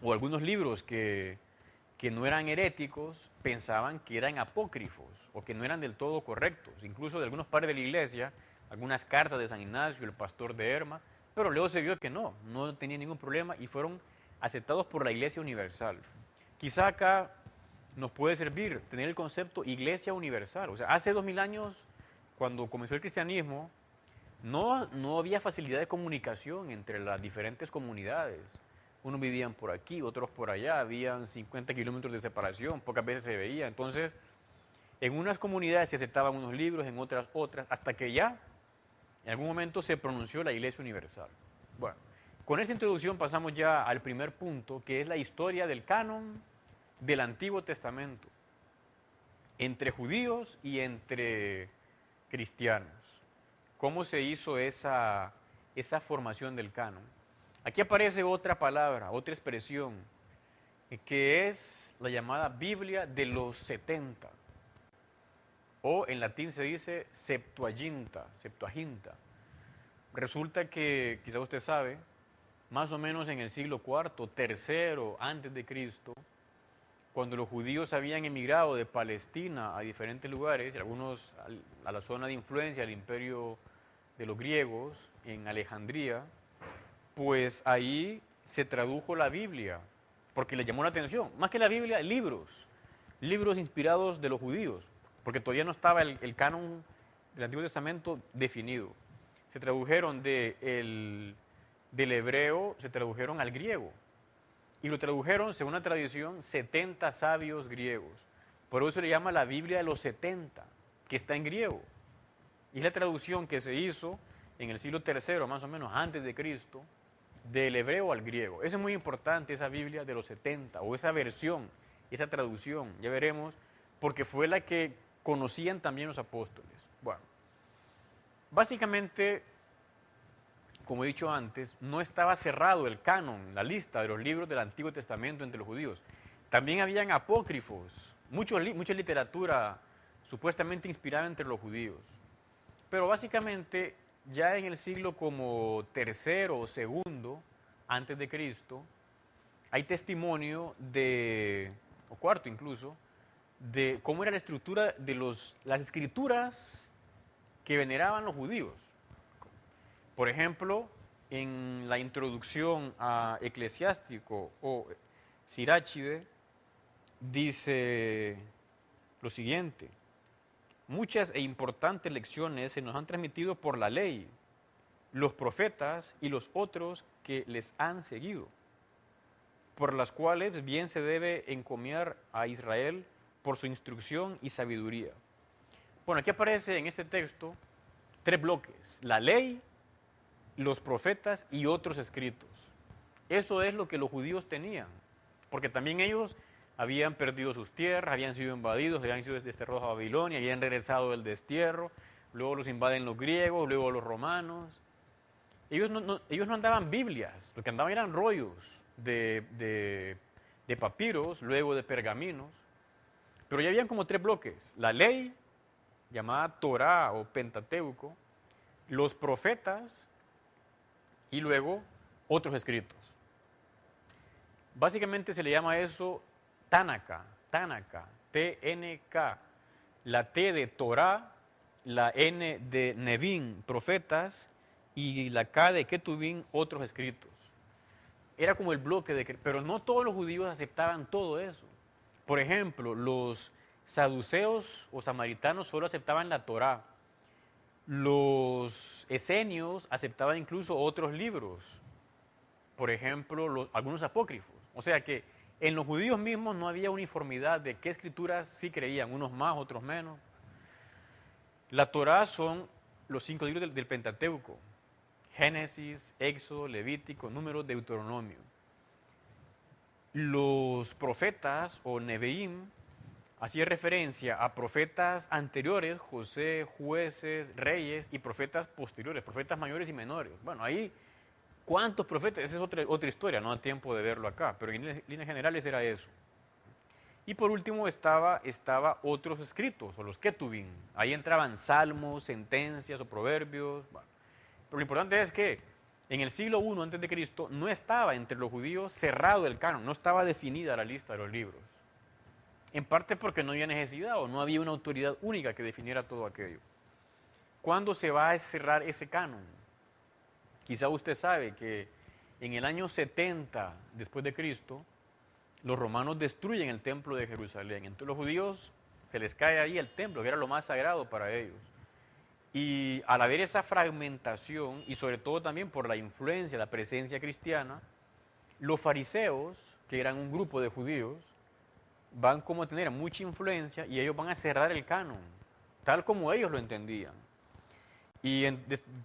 o algunos libros que no eran heréticos, pensaban que eran apócrifos o que no eran del todo correctos. Incluso de algunos padres de la iglesia, algunas cartas de San Ignacio, el pastor de Herma, pero luego se vio que no tenía ningún problema y fueron aceptados por la Iglesia Universal. Quizá acá nos puede servir tener el concepto Iglesia Universal. O sea, hace 2000 años, cuando comenzó el cristianismo, no había facilidad de comunicación entre las diferentes comunidades. Unos vivían por aquí, otros por allá, habían 50 kilómetros de separación, pocas veces se veía. Entonces, en unas comunidades se aceptaban unos libros, en otras otras, hasta que ya en algún momento se pronunció la Iglesia Universal. Bueno, con esa introducción pasamos ya al primer punto, que es la historia del canon del Antiguo Testamento, entre judíos y entre cristianos. ¿Cómo se hizo esa formación del canon? Aquí aparece otra palabra, otra expresión, que es la llamada Biblia de los 70, o en latín se dice Septuaginta, Septuaginta. Resulta que, quizá usted sabe, más o menos en el siglo IV, tercero antes de Cristo, cuando los judíos habían emigrado de Palestina a diferentes lugares, algunos a la zona de influencia del imperio de los griegos, en Alejandría, pues ahí se tradujo la Biblia, porque le llamó la atención, más que la Biblia, libros inspirados de los judíos, porque todavía no estaba el canon del Antiguo Testamento definido. Se tradujeron del hebreo, se tradujeron al griego. Y lo tradujeron, según la tradición, 70 sabios griegos. Por eso se le llama la Biblia de los 70, que está en griego. Y es la traducción que se hizo en el siglo III, más o menos antes de Cristo, del hebreo al griego. Eso es muy importante, esa Biblia de los 70, o esa versión, esa traducción, ya veremos, porque fue la que conocían también los apóstoles. Bueno, básicamente, como he dicho antes, no estaba cerrado el canon, la lista de los libros del Antiguo Testamento entre los judíos. También habían apócrifos, mucha literatura supuestamente inspirada entre los judíos. Pero básicamente, ya en el siglo como tercero o segundo antes de Cristo, hay testimonio o cuarto incluso, de cómo era la estructura de las escrituras que veneraban los judíos. Por ejemplo, en la introducción a Eclesiástico o Siráchide, dice lo siguiente: muchas e importantes lecciones se nos han transmitido por la ley, los profetas y los otros que les han seguido, por las cuales bien se debe encomiar a Israel por su instrucción y sabiduría. Bueno, aquí aparece en este texto tres bloques: la ley, los profetas y otros escritos. Eso es lo que los judíos tenían, porque también ellos habían perdido sus tierras, habían sido invadidos, habían sido desterrados a Babilonia, habían regresado del destierro, luego los invaden los griegos, luego los romanos. Ellos no andaban Biblias, lo que andaban eran rollos de papiros, luego de pergaminos, pero ya habían como tres bloques: la ley, llamada Torá o Pentateuco, los profetas y luego otros escritos. Básicamente se le llama eso Tánaca, T-N-K, la T de Torá, la N de Nevin, profetas, y la K de Ketubín, otros escritos. Era como el bloque pero no todos los judíos aceptaban todo eso. Por ejemplo, los saduceos o samaritanos solo aceptaban la Torá. Los esenios aceptaban incluso otros libros, por ejemplo, algunos apócrifos. O sea que en los judíos mismos no había uniformidad de qué escrituras sí creían, unos más, otros menos. La Torá son los 5 libros del Pentateuco: Génesis, Éxodo, Levítico, Números, Deuteronomio. Los profetas o Neveim hacía referencia a profetas anteriores, José, jueces, reyes, y profetas posteriores, profetas mayores y menores. Bueno, ahí, ¿cuántos profetas? Esa es otra historia, no da tiempo de verlo acá, pero en líneas generales era eso. Y por último estaba otros escritos, o los Ketubim. Ahí entraban salmos, sentencias o proverbios. Bueno, pero lo importante es que En el siglo I antes de Cristo no estaba entre los judíos cerrado el canon, no estaba definida la lista de los libros. En parte porque no había necesidad o no había una autoridad única que definiera todo aquello. ¿Cuándo se va a cerrar ese canon? Quizá usted sabe que en el año 70 después de Cristo, los romanos destruyen el templo de Jerusalén. Entonces los judíos se les cae ahí el templo, que era lo más sagrado para ellos. Y al haber esa fragmentación, y sobre todo también por la influencia, la presencia cristiana, los fariseos, que eran un grupo de judíos, van como a tener mucha influencia y ellos van a cerrar el canon, tal como ellos lo entendían. Y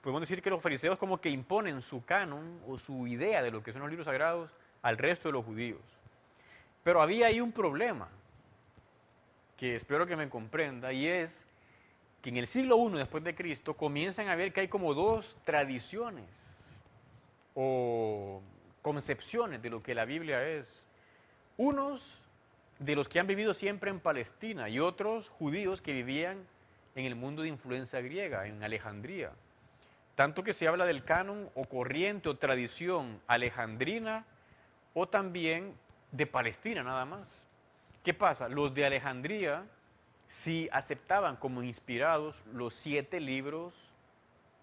podemos decir que los fariseos como que imponen su canon o su idea de lo que son los libros sagrados al resto de los judíos. Pero había ahí un problema, que espero que me comprenda, y es que en el siglo I después de Cristo comienzan a ver que hay como dos tradiciones o concepciones de lo que la Biblia es. Unos de los que han vivido siempre en Palestina y otros judíos que vivían en el mundo de influencia griega, en Alejandría. Tanto que se habla del canon o corriente o tradición alejandrina o también de Palestina nada más. ¿Qué pasa? Los de Alejandría sí aceptaban como inspirados los 7 libros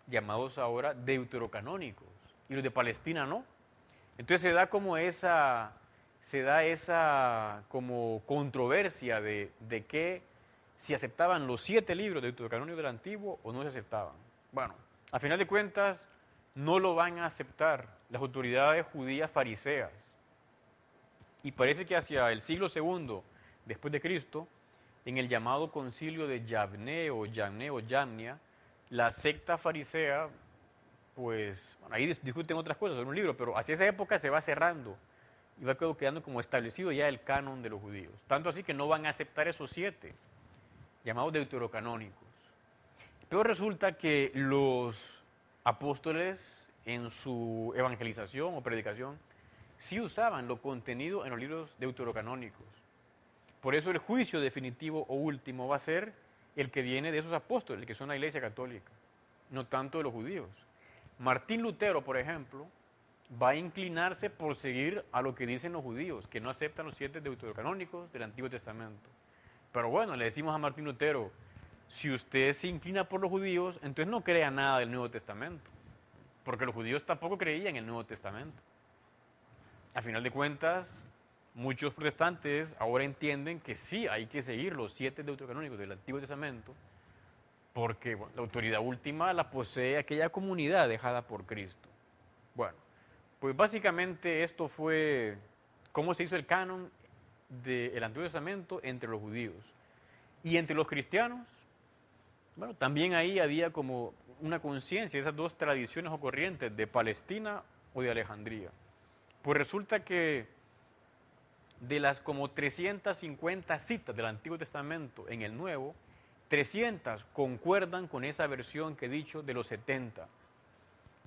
llamados ahora deuterocanónicos y los de Palestina no. Entonces se da esa como controversia de que si aceptaban los 7 libros deuterocanónicos del Antiguo o no se aceptaban. Bueno, a final de cuentas no lo van a aceptar las autoridades judías fariseas. Y parece que hacia el siglo II después de Cristo, en el llamado concilio de Yavne o Yamnia, la secta farisea, pues, bueno, ahí discuten otras cosas en un libro, pero hacia esa época se va cerrando y va quedando como establecido ya el canon de los judíos. Tanto así que no van a aceptar esos 7, llamados deuterocanónicos. Pero resulta que los apóstoles en su evangelización o predicación sí usaban lo contenido en los libros deuterocanónicos. Por eso el juicio definitivo o último va a ser el que viene de esos apóstoles, que son la Iglesia Católica, no tanto de los judíos. Martín Lutero, por ejemplo, va a inclinarse por seguir a lo que dicen los judíos, que no aceptan los 7 deuterocanónicos del Antiguo Testamento. Pero bueno, le decimos a Martín Lutero, si usted se inclina por los judíos, entonces no crea nada del Nuevo Testamento, porque los judíos tampoco creían en el Nuevo Testamento. A final de cuentas, muchos protestantes ahora entienden que sí hay que seguir los 7 deuterocanónicos del Antiguo Testamento, porque bueno, la autoridad última la posee aquella comunidad dejada por Cristo. Bueno, pues básicamente esto fue cómo se hizo el canon del Antiguo Testamento entre los judíos. Y entre los cristianos, bueno, también ahí había como una conciencia de esas dos tradiciones o corrientes, de Palestina o de Alejandría. Pues resulta que de las como 350 citas del Antiguo Testamento en el Nuevo, 300 concuerdan con esa versión que he dicho de los 70.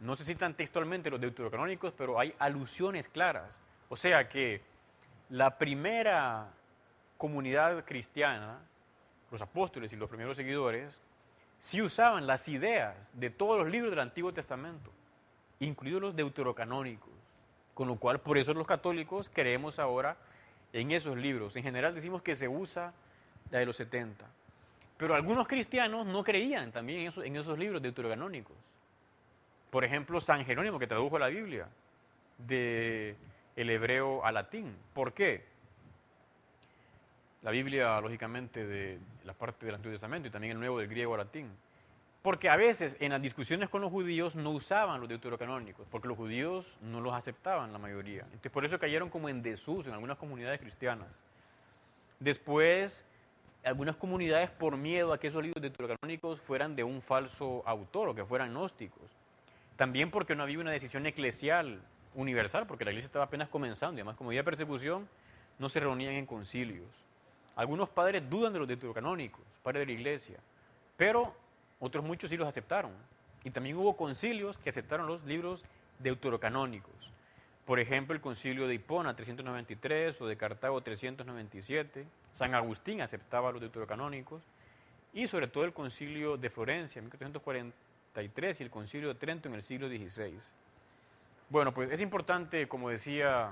No se citan textualmente los deuterocanónicos, pero hay alusiones claras. O sea que la primera comunidad cristiana, los apóstoles y los primeros seguidores, sí usaban las ideas de todos los libros del Antiguo Testamento, incluidos los deuterocanónicos. Con lo cual, por eso los católicos creemos ahora en esos libros. En general decimos que se usa la de los 70. Pero algunos cristianos no creían también en esos libros deuterocanónicos. Por ejemplo, San Jerónimo, que tradujo la Biblia del hebreo al latín. ¿Por qué? La Biblia, lógicamente, de la parte del Antiguo Testamento y también el Nuevo del griego al latín. Porque a veces en las discusiones con los judíos no usaban los deuterocanónicos, porque los judíos no los aceptaban la mayoría. Entonces por eso cayeron como en desuso en algunas comunidades cristianas. Después, algunas comunidades por miedo a que esos libros deuterocanónicos fueran de un falso autor o que fueran gnósticos. También porque no había una decisión eclesial universal, porque la iglesia estaba apenas comenzando y además como había persecución, no se reunían en concilios. Algunos padres dudan de los deuterocanónicos, padres de la iglesia, pero otros muchos sí los aceptaron. Y también hubo concilios que aceptaron los libros deuterocanónicos. Por ejemplo, el concilio de Hipona 393 o de Cartago 397. San Agustín aceptaba los deuterocanónicos. Y sobre todo el concilio de Florencia en 1443 y el concilio de Trento en el siglo XVI. Bueno, pues es importante, como decía